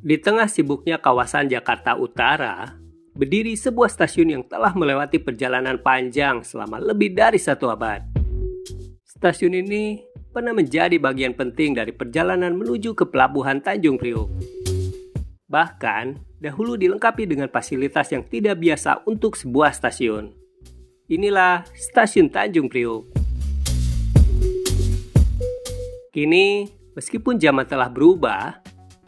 Di tengah sibuknya kawasan Jakarta Utara, berdiri sebuah stasiun yang telah melewati perjalanan panjang selama lebih dari 1 abad. Stasiun ini pernah menjadi bagian penting dari perjalanan menuju ke Pelabuhan Tanjung Priok. Bahkan, dahulu dilengkapi dengan fasilitas yang tidak biasa untuk sebuah stasiun. Inilah Stasiun Tanjung Priok. Kini, meskipun zaman telah berubah,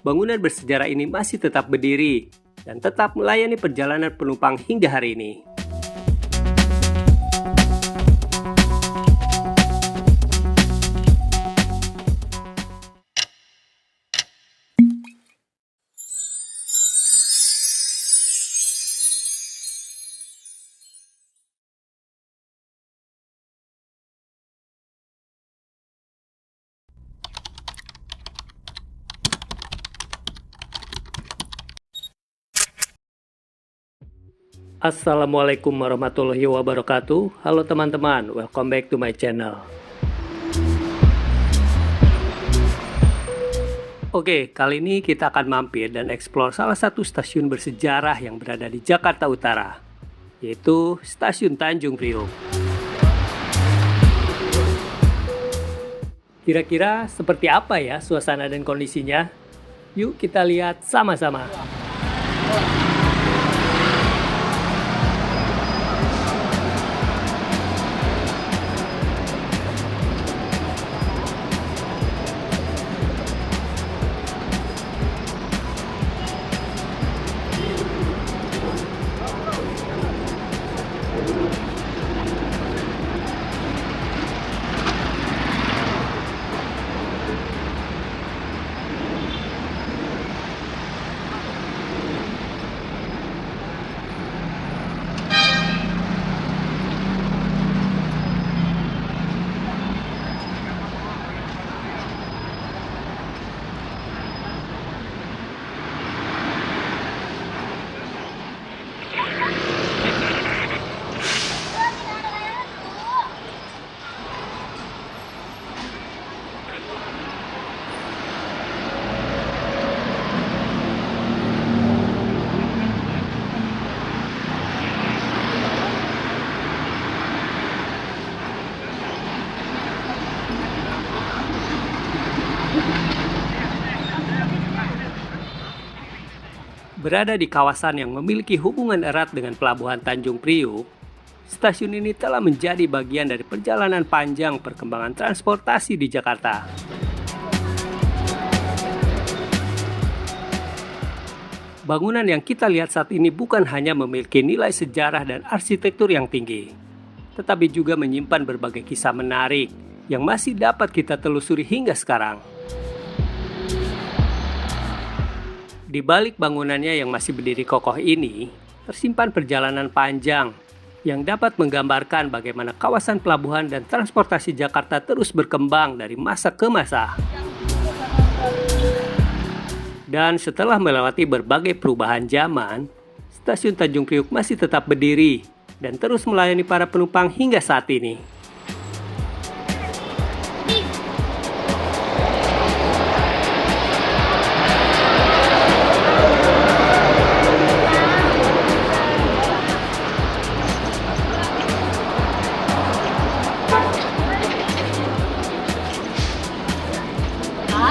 bangunan bersejarah ini masih tetap berdiri dan tetap melayani perjalanan penumpang hingga hari ini. Assalamualaikum warahmatullahi wabarakatuh. Halo teman-teman, welcome back to my channel. Oke, kali ini kita akan mampir dan eksplor salah satu stasiun bersejarah yang berada di Jakarta Utara, yaitu Stasiun Tanjung Priok. Kira-kira seperti apa ya suasana dan kondisinya? Yuk kita lihat sama-sama. Berada di kawasan yang memiliki hubungan erat dengan Pelabuhan Tanjung Priok, stasiun ini telah menjadi bagian dari perjalanan panjang perkembangan transportasi di Jakarta. Bangunan yang kita lihat saat ini bukan hanya memiliki nilai sejarah dan arsitektur yang tinggi, tetapi juga menyimpan berbagai kisah menarik yang masih dapat kita telusuri hingga sekarang. Di balik bangunannya yang masih berdiri kokoh ini, tersimpan perjalanan panjang yang dapat menggambarkan bagaimana kawasan pelabuhan dan transportasi Jakarta terus berkembang dari masa ke masa. Dan setelah melewati berbagai perubahan zaman, Stasiun Tanjung Priok masih tetap berdiri dan terus melayani para penumpang hingga saat ini.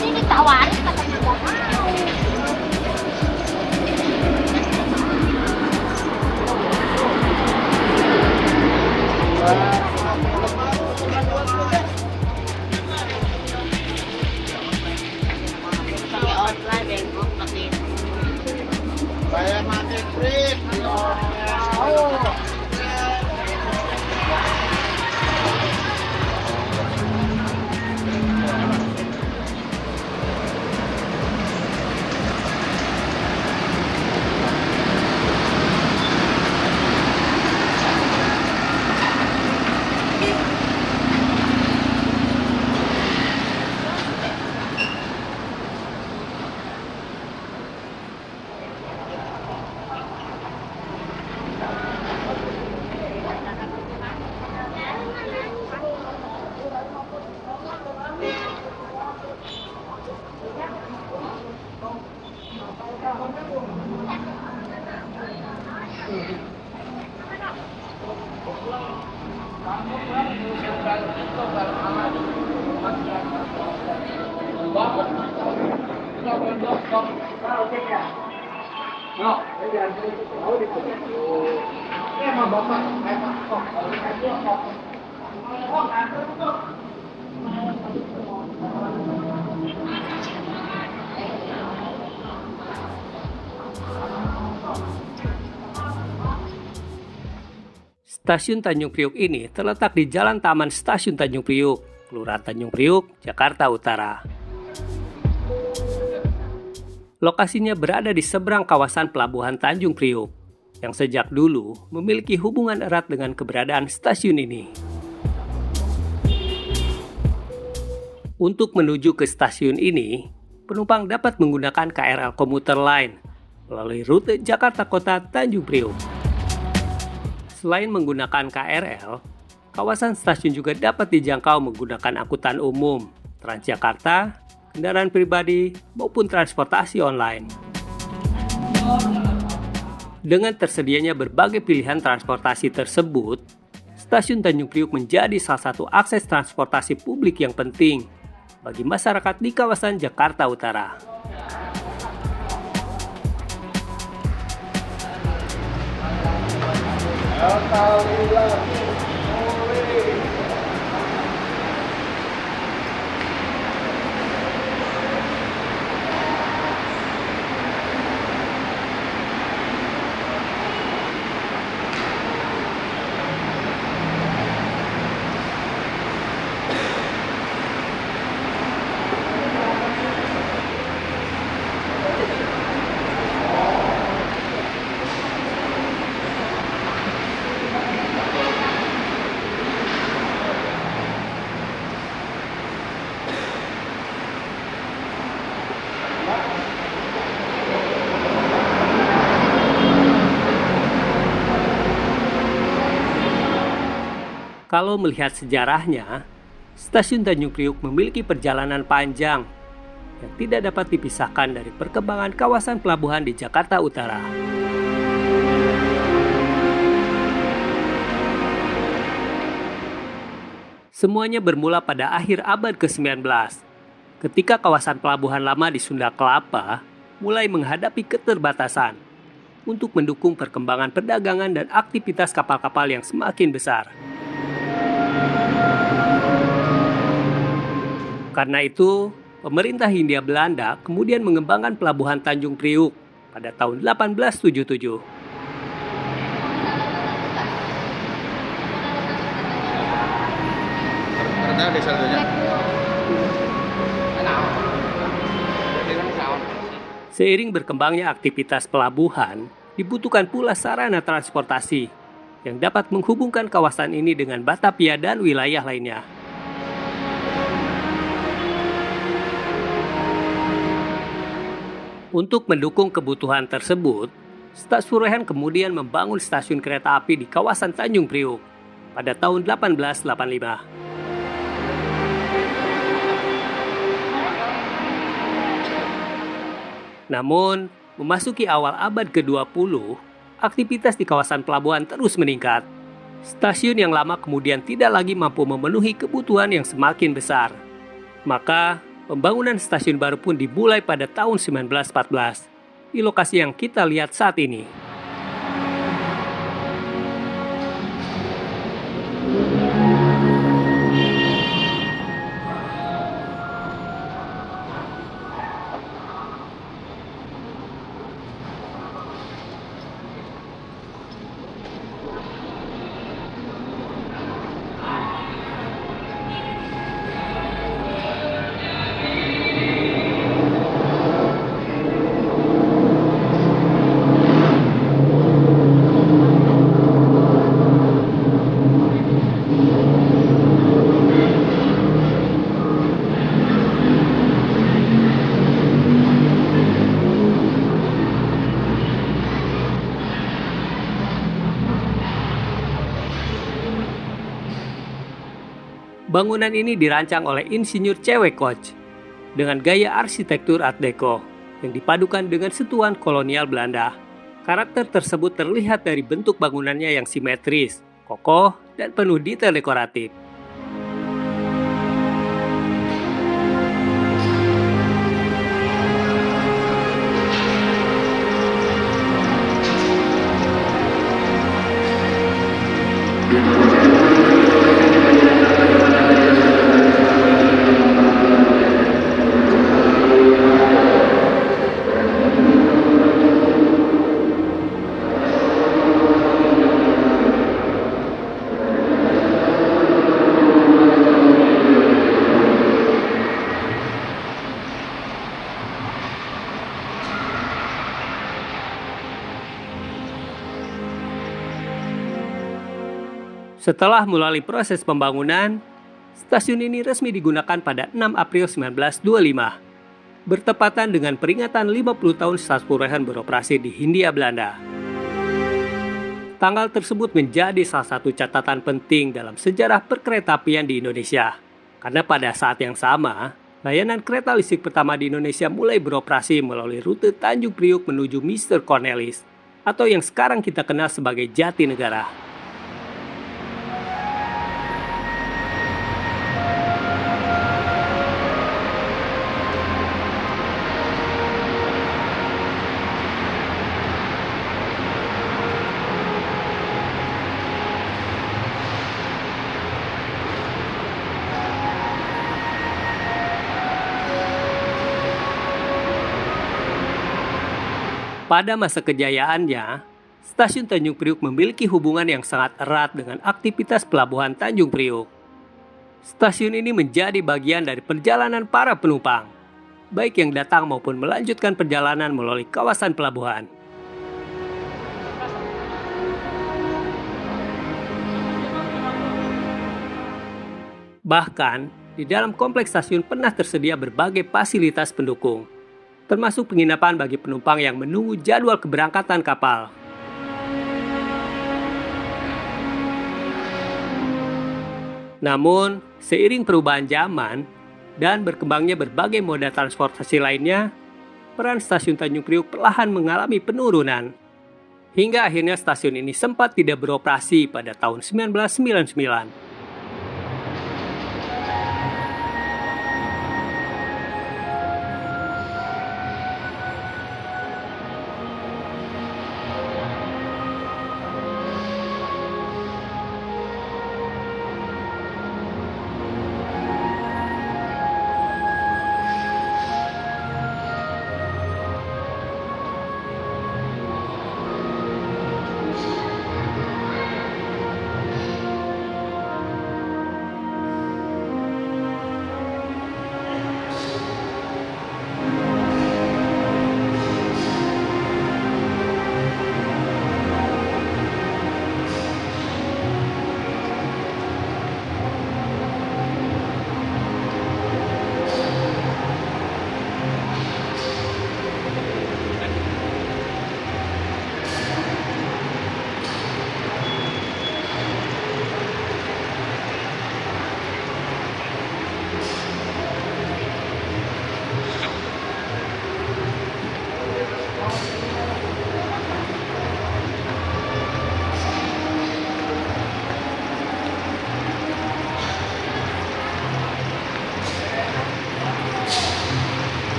Ini ditawarin katanya nggak mau. Pakai online bengkok tapi. Saya mati trip. Stasiun Tanjung Priuk ini terletak di Jalan Taman Stasiun Tanjung Priuk, Kelurahan Tanjung Priuk, Jakarta Utara. Lokasinya berada di seberang kawasan Pelabuhan Tanjung Priuk, yang sejak dulu memiliki hubungan erat dengan keberadaan stasiun ini. Untuk menuju ke stasiun ini, penumpang dapat menggunakan KRL komuter lain melalui rute Jakarta Kota Tanjung Priuk. Selain menggunakan KRL, kawasan stasiun juga dapat dijangkau menggunakan angkutan umum, Transjakarta, kendaraan pribadi, maupun transportasi online. Dengan tersedianya berbagai pilihan transportasi tersebut, Stasiun Tanjung Priuk menjadi salah satu akses transportasi publik yang penting bagi masyarakat di kawasan Jakarta Utara. Kalau melihat sejarahnya, Stasiun Tanjung Priuk memiliki perjalanan panjang yang tidak dapat dipisahkan dari perkembangan kawasan pelabuhan di Jakarta Utara. Semuanya bermula pada akhir abad ke-19, ketika kawasan pelabuhan lama di Sunda Kelapa mulai menghadapi keterbatasan untuk mendukung perkembangan perdagangan dan aktivitas kapal-kapal yang semakin besar. Karena itu, pemerintah Hindia Belanda kemudian mengembangkan pelabuhan Tanjung Priuk pada tahun 1877. Seiring berkembangnya aktivitas pelabuhan, dibutuhkan pula sarana transportasi yang dapat menghubungkan kawasan ini dengan Batavia dan wilayah lainnya. Untuk mendukung kebutuhan tersebut, Stasuruhan kemudian membangun stasiun kereta api di kawasan Tanjung Priuk pada tahun 1885. Namun, memasuki awal abad ke-20, aktivitas di kawasan pelabuhan terus meningkat. Stasiun yang lama kemudian tidak lagi mampu memenuhi kebutuhan yang semakin besar. Maka, pembangunan stasiun baru pun dimulai pada tahun 1914 di lokasi yang kita lihat saat ini. Bangunan ini dirancang oleh insinyur C.W. Koch dengan gaya arsitektur Art Deco yang dipadukan dengan sentuhan kolonial Belanda. Karakter tersebut terlihat dari bentuk bangunannya yang simetris, kokoh, dan penuh detail dekoratif. Setelah melalui proses pembangunan, stasiun ini resmi digunakan pada 6 April 1925, bertepatan dengan peringatan 50 tahun Stadspoorwegen beroperasi di Hindia Belanda. Tanggal tersebut menjadi salah satu catatan penting dalam sejarah perkeretaapian di Indonesia, karena pada saat yang sama, layanan kereta listrik pertama di Indonesia mulai beroperasi melalui rute Tanjung Priuk menuju Mr. Cornelis, atau yang sekarang kita kenal sebagai Jatinegara. Pada masa kejayaannya, stasiun Tanjung Priuk memiliki hubungan yang sangat erat dengan aktivitas pelabuhan Tanjung Priuk. Stasiun ini menjadi bagian dari perjalanan para penumpang, baik yang datang maupun melanjutkan perjalanan melalui kawasan pelabuhan. Bahkan, di dalam kompleks stasiun pernah tersedia berbagai fasilitas pendukung, termasuk penginapan bagi penumpang yang menunggu jadwal keberangkatan kapal. Namun, seiring perubahan zaman dan berkembangnya berbagai moda transportasi lainnya, peran stasiun Tanjung Priuk perlahan mengalami penurunan. Hingga akhirnya stasiun ini sempat tidak beroperasi pada tahun 1999.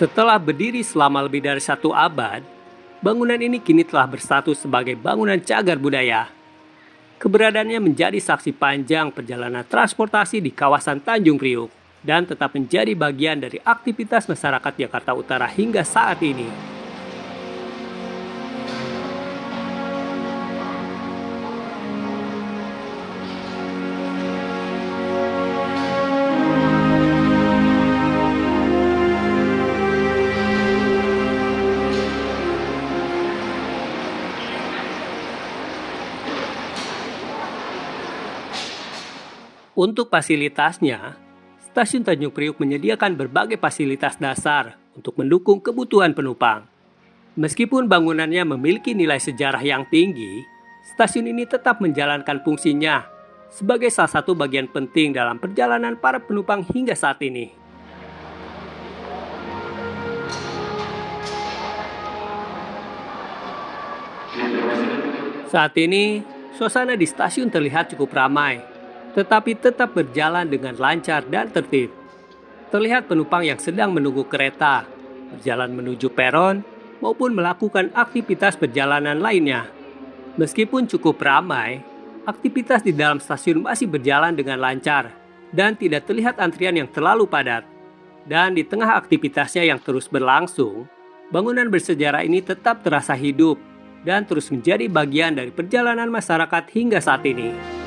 Setelah berdiri selama lebih dari 1 abad, bangunan ini kini telah berstatus sebagai bangunan cagar budaya. Keberadaannya menjadi saksi panjang perjalanan transportasi di kawasan Tanjung Priuk dan tetap menjadi bagian dari aktivitas masyarakat Jakarta Utara hingga saat ini. Untuk fasilitasnya, stasiun Tanjung Priuk menyediakan berbagai fasilitas dasar untuk mendukung kebutuhan penumpang. Meskipun bangunannya memiliki nilai sejarah yang tinggi, stasiun ini tetap menjalankan fungsinya sebagai salah satu bagian penting dalam perjalanan para penumpang hingga saat ini. Saat ini, suasana di stasiun terlihat cukup ramai, tetapi tetap berjalan dengan lancar dan tertib. Terlihat penumpang yang sedang menunggu kereta, berjalan menuju peron, maupun melakukan aktivitas perjalanan lainnya. Meskipun cukup ramai, aktivitas di dalam stasiun masih berjalan dengan lancar dan tidak terlihat antrian yang terlalu padat. Dan di tengah aktivitasnya yang terus berlangsung, bangunan bersejarah ini tetap terasa hidup dan terus menjadi bagian dari perjalanan masyarakat hingga saat ini.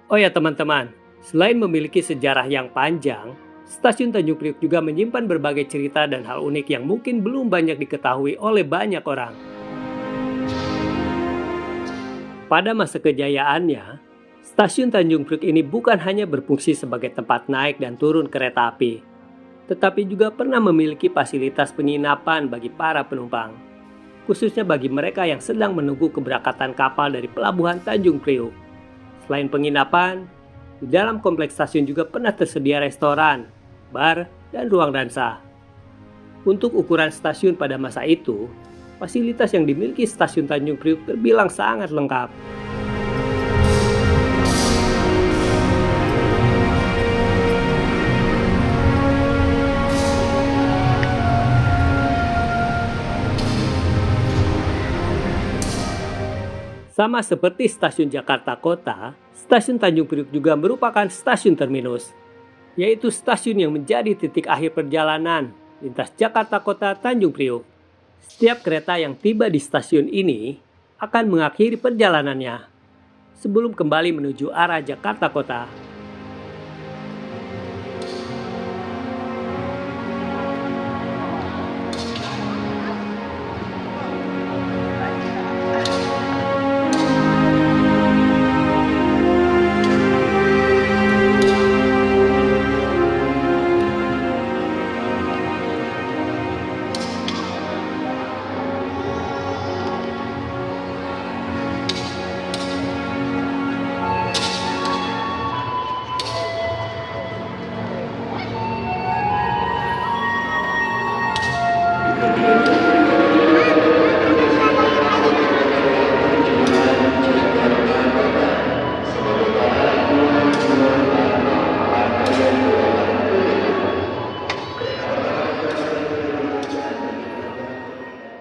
Oh ya teman-teman, selain memiliki sejarah yang panjang, Stasiun Tanjung Priuk juga menyimpan berbagai cerita dan hal unik yang mungkin belum banyak diketahui oleh banyak orang. Pada masa kejayaannya, Stasiun Tanjung Priuk ini bukan hanya berfungsi sebagai tempat naik dan turun kereta api, tetapi juga pernah memiliki fasilitas penginapan bagi para penumpang, khususnya bagi mereka yang sedang menunggu keberangkatan kapal dari Pelabuhan Tanjung Priuk. Selain penginapan, di dalam kompleks stasiun juga pernah tersedia restoran, bar, dan ruang dansa. Untuk ukuran stasiun pada masa itu, fasilitas yang dimiliki Stasiun Tanjung Priuk terbilang sangat lengkap. Sama seperti Stasiun Jakarta Kota, Stasiun Tanjung Priuk juga merupakan stasiun terminus, yaitu stasiun yang menjadi titik akhir perjalanan lintas Jakarta Kota Tanjung Priuk. Setiap kereta yang tiba di stasiun ini akan mengakhiri perjalanannya sebelum kembali menuju arah Jakarta Kota.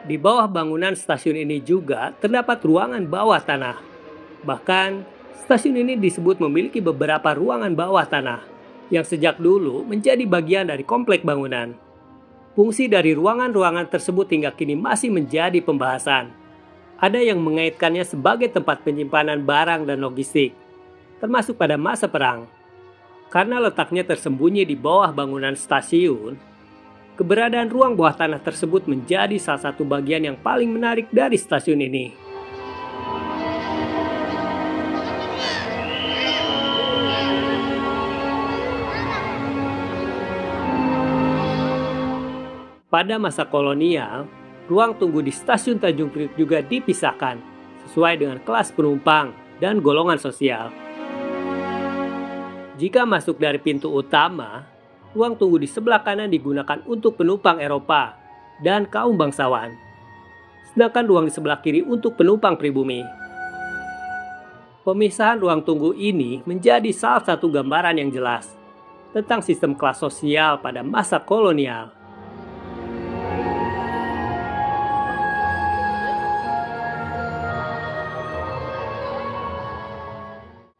Di bawah bangunan stasiun ini juga terdapat ruangan bawah tanah. Bahkan, stasiun ini disebut memiliki beberapa ruangan bawah tanah yang sejak dulu menjadi bagian dari komplek bangunan. Fungsi dari ruangan-ruangan tersebut hingga kini masih menjadi pembahasan. Ada yang mengaitkannya sebagai tempat penyimpanan barang dan logistik, termasuk pada masa perang. Karena letaknya tersembunyi di bawah bangunan stasiun, keberadaan ruang bawah tanah tersebut menjadi salah satu bagian yang paling menarik dari stasiun ini. Pada masa kolonial, ruang tunggu di Stasiun Tanjung Priuk juga dipisahkan sesuai dengan kelas penumpang dan golongan sosial. Jika masuk dari pintu utama, ruang tunggu di sebelah kanan digunakan untuk penumpang Eropa dan kaum bangsawan. Sedangkan ruang di sebelah kiri untuk penumpang pribumi. Pemisahan ruang tunggu ini menjadi salah satu gambaran yang jelas tentang sistem kelas sosial pada masa kolonial.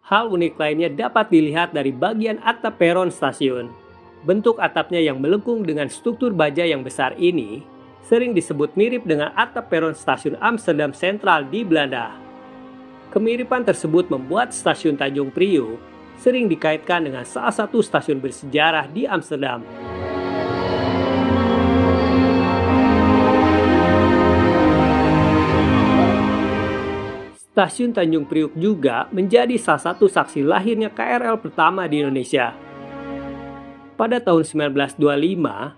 Hal unik lainnya dapat dilihat dari bagian atap peron stasiun. Bentuk atapnya yang melengkung dengan struktur baja yang besar ini sering disebut mirip dengan atap peron stasiun Amsterdam Sentral di Belanda. Kemiripan tersebut membuat Stasiun Tanjung Priuk sering dikaitkan dengan salah satu stasiun bersejarah di Amsterdam. Stasiun Tanjung Priuk juga menjadi salah satu saksi lahirnya KRL pertama di Indonesia. Pada tahun 1925,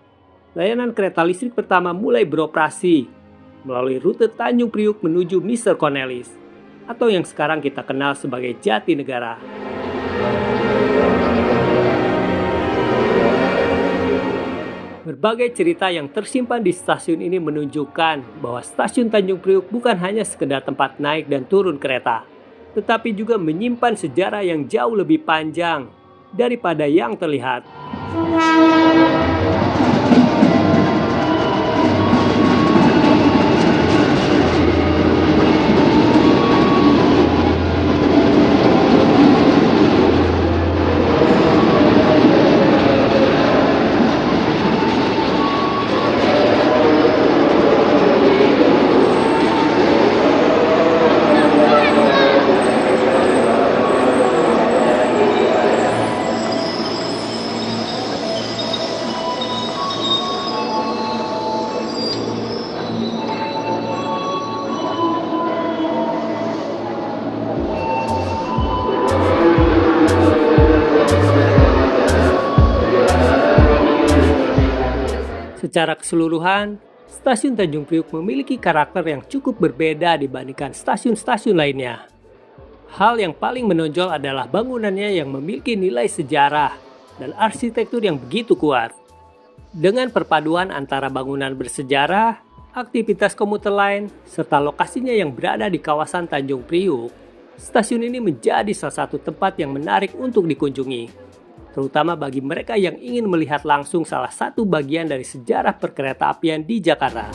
layanan kereta listrik pertama mulai beroperasi melalui rute Tanjung Priuk menuju Mr. Cornelis, atau yang sekarang kita kenal sebagai Jatinegara. Berbagai cerita yang tersimpan di stasiun ini menunjukkan bahwa Stasiun Tanjung Priuk bukan hanya sekedar tempat naik dan turun kereta, tetapi juga menyimpan sejarah yang jauh lebih panjang daripada yang terlihat. Secara keseluruhan, stasiun Tanjung Priuk memiliki karakter yang cukup berbeda dibandingkan stasiun-stasiun lainnya. Hal yang paling menonjol adalah bangunannya yang memiliki nilai sejarah dan arsitektur yang begitu kuat. Dengan perpaduan antara bangunan bersejarah, aktivitas komuter lain, serta lokasinya yang berada di kawasan Tanjung Priuk, stasiun ini menjadi salah satu tempat yang menarik untuk dikunjungi, terutama bagi mereka yang ingin melihat langsung salah satu bagian dari sejarah perkeretaapian di Jakarta.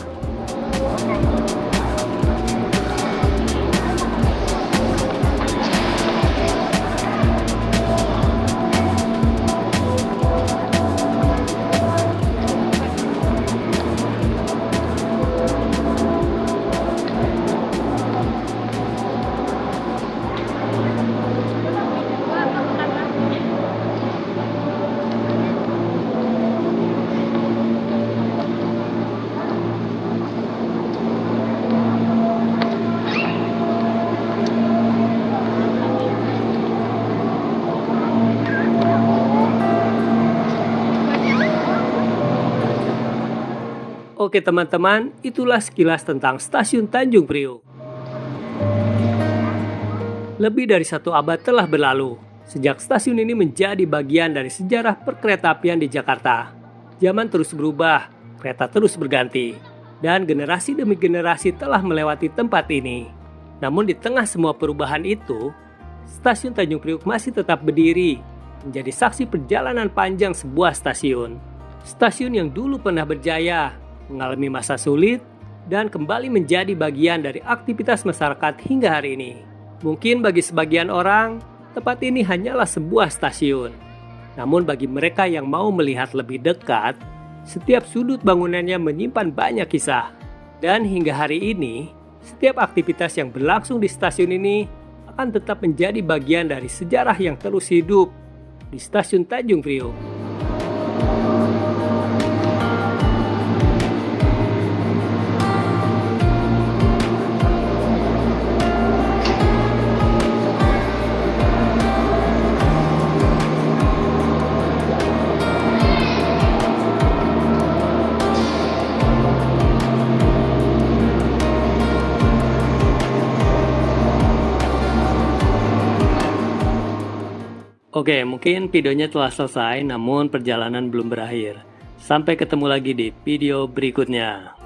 Oke teman-teman, itulah sekilas tentang stasiun Tanjung Priuk. Lebih dari 1 abad telah berlalu, sejak stasiun ini menjadi bagian dari sejarah perkeretaapian di Jakarta. Zaman terus berubah, kereta terus berganti, dan generasi demi generasi telah melewati tempat ini. Namun di tengah semua perubahan itu, stasiun Tanjung Priuk masih tetap berdiri, menjadi saksi perjalanan panjang sebuah stasiun. Stasiun yang dulu pernah berjaya, mengalami masa sulit, dan kembali menjadi bagian dari aktivitas masyarakat hingga hari ini. Mungkin bagi sebagian orang, tempat ini hanyalah sebuah stasiun. Namun bagi mereka yang mau melihat lebih dekat, setiap sudut bangunannya menyimpan banyak kisah. Dan hingga hari ini, setiap aktivitas yang berlangsung di stasiun ini akan tetap menjadi bagian dari sejarah yang terus hidup di stasiun Tanjung Priuk. Oke, mungkin videonya telah selesai, namun perjalanan belum berakhir. Sampai ketemu lagi di video berikutnya.